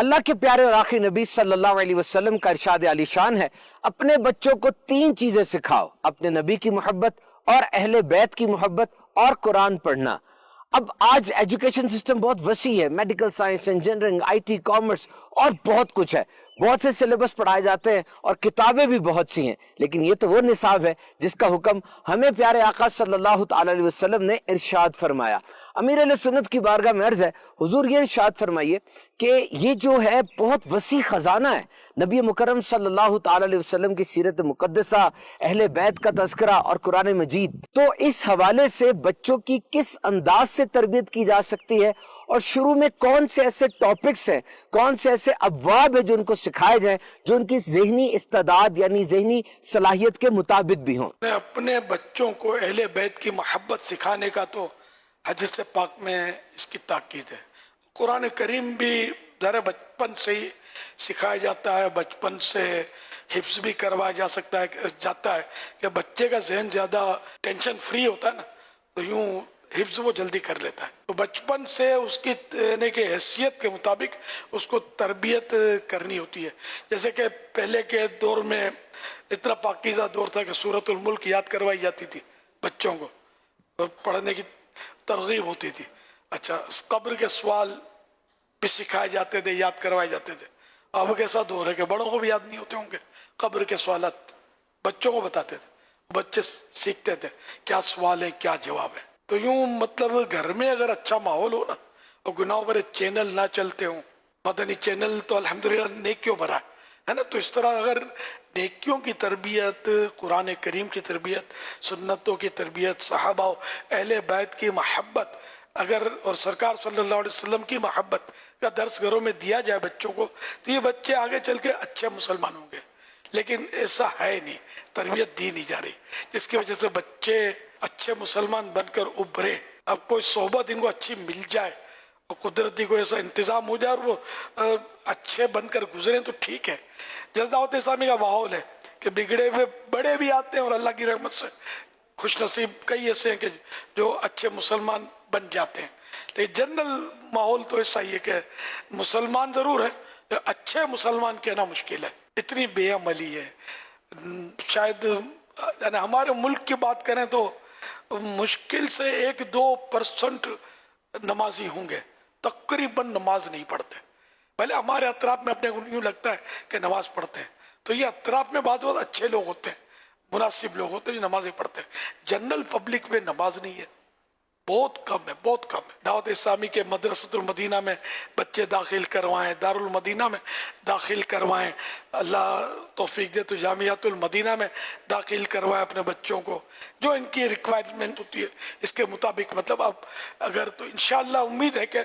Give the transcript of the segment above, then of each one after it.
اللہ کے پیارے اور آخری نبی صلی اللہ علیہ وسلم کا ارشاد عالی شان ہے، اپنے بچوں کو 3 چیزیں سکھاؤ: اپنے نبی کی محبت اور اہل بیت کی محبت اور قرآن پڑھنا۔ اب آج ایجوکیشن سسٹم بہت وسیع ہے، medical science, engineering, I T, commerce اور بہت کچھ ہے، بہت سے سلیبس پڑھائے جاتے ہیں اور کتابیں بھی بہت سی ہیں، لیکن یہ تو وہ نصاب ہے جس کا حکم ہمیں پیارے آقا صلی اللہ تعالی علیہ وسلم نے ارشاد فرمایا۔ امیر علیہ سنت کی بارگاہ میں عرض ہے، حضور یہ ارشاد فرمائیے کہ یہ جو ہے بہت وسیع خزانہ ہے، نبی مکرم صلی اللہ تعالی علیہ وسلم کی سیرت مقدسہ، اہل بیت کا تذکرہ اور قرآن مجید۔ تو اس حوالے سے بچوں کی کس انداز سے تربیت کی جا سکتی ہے اور شروع میں کون سے ایسے ٹاپکس ہیں، کون سے ایسے ابواب ہیں جو ان کو سکھائے جائیں جو ان کی ذہنی استعداد یعنی ذہنی صلاحیت کے مطابق بھی ہوں؟ اپنے بچوں کو اہل بیت کی محبت سکھانے کا تو حدیث پاک میں اس کی تاکید ہے۔ قرآن کریم بھی ذرا بچپن سے ہی سکھایا جاتا ہے، بچپن سے حفظ بھی کروایا جاتا ہے کہ بچے کا ذہن زیادہ ٹینشن فری ہوتا ہے نا، تو یوں حفظ وہ جلدی کر لیتا ہے۔ تو بچپن سے اس کی یعنی کہ حیثیت کے مطابق اس کو تربیت کرنی ہوتی ہے۔ جیسے کہ پہلے کے دور میں اتنا پاکیزہ دور تھا کہ سورۃ الملک یاد کروائی جاتی تھی بچوں کو، اور پڑھنے کی ترغیب ہوتی تھی۔ اچھا، قبر کے سوال بھی سکھائے جاتے تھے، یاد کروائے جاتے تھے۔ اب کیسا دور ہے کہ بڑوں کو بھی یاد نہیں ہوتے ہوں گے، قبر کے سوالات بچوں کو بتاتے تھے، بچے سیکھتے تھے کیا سوال ہے کیا جواب ہے۔ تو یوں مطلب گھر میں اگر اچھا ماحول ہو نا اور گناہوں بھرے چینل نہ چلتے ہوں، مدنی چینل تو الحمدللہ نیکیوں بھرا ہے نا، تو اس طرح اگر نیکیوں کی تربیت، قرآن کریم کی تربیت، سنتوں کی تربیت، صحابہ و اہل بیت کی محبت اگر اور سرکار صلی اللہ علیہ وسلم کی محبت کا درس گھروں میں دیا جائے بچوں کو، تو یہ بچے آگے چل کے اچھے مسلمان ہوں گے۔ لیکن ایسا ہے نہیں، تربیت دی نہیں جا رہی، جس کی وجہ سے بچے اچھے مسلمان بن کر ابھرے۔ اب کوئی صحبت ان کو اچھی مل جائے اور قدرتی کوئی ایسا انتظام ہو جائے اور وہ اچھے بن کر گزریں تو ٹھیک ہے۔ جیسے دعوت اسلامی کا ماحول ہے کہ بگڑے ہوئے بڑے بھی آتے ہیں اور اللہ کی رحمت سے خوش نصیب کئی ایسے ہیں کہ جو اچھے مسلمان بن جاتے ہیں۔ لیکن جنرل ماحول تو ایسا ہی ہے کہ مسلمان ضرور ہے، اچھے مسلمان کہنا مشکل ہے، اتنی بے عملی ہے۔ شاید یعنی ہمارے ملک کی بات کریں تو مشکل سے 1-2% نمازی ہوں گے، تقریباً نماز نہیں پڑھتے۔ پہلے ہمارے اطراف میں اپنے یوں لگتا ہے کہ نماز پڑھتے ہیں، تو یہ اطراف میں بات اچھے لوگ ہوتے ہیں، مناسب لوگ ہوتے ہیں جو نمازیں پڑھتے ہیں۔ جنرل پبلک میں نماز نہیں ہے، بہت کم ہے، بہت کم ہے۔ دعوت اسلامی کے مدرسۃ المدینہ میں بچے داخل کروائیں، دارالمدینہ میں داخل کروائیں، اللہ توفیق دے تو جامعۃ المدینہ میں داخل کروائیں اپنے بچوں کو، جو ان کی ریکوائرمنٹ ہوتی ہے اس کے مطابق۔ مطلب اب اگر تو انشاءاللہ امید ہے کہ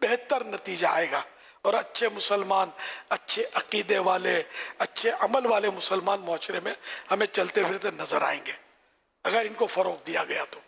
بہتر نتیجہ آئے گا اور اچھے مسلمان، اچھے عقیدے والے، اچھے عمل والے مسلمان معاشرے میں ہمیں چلتے پھرتے نظر آئیں گے اگر ان کو فروغ دیا گیا تو۔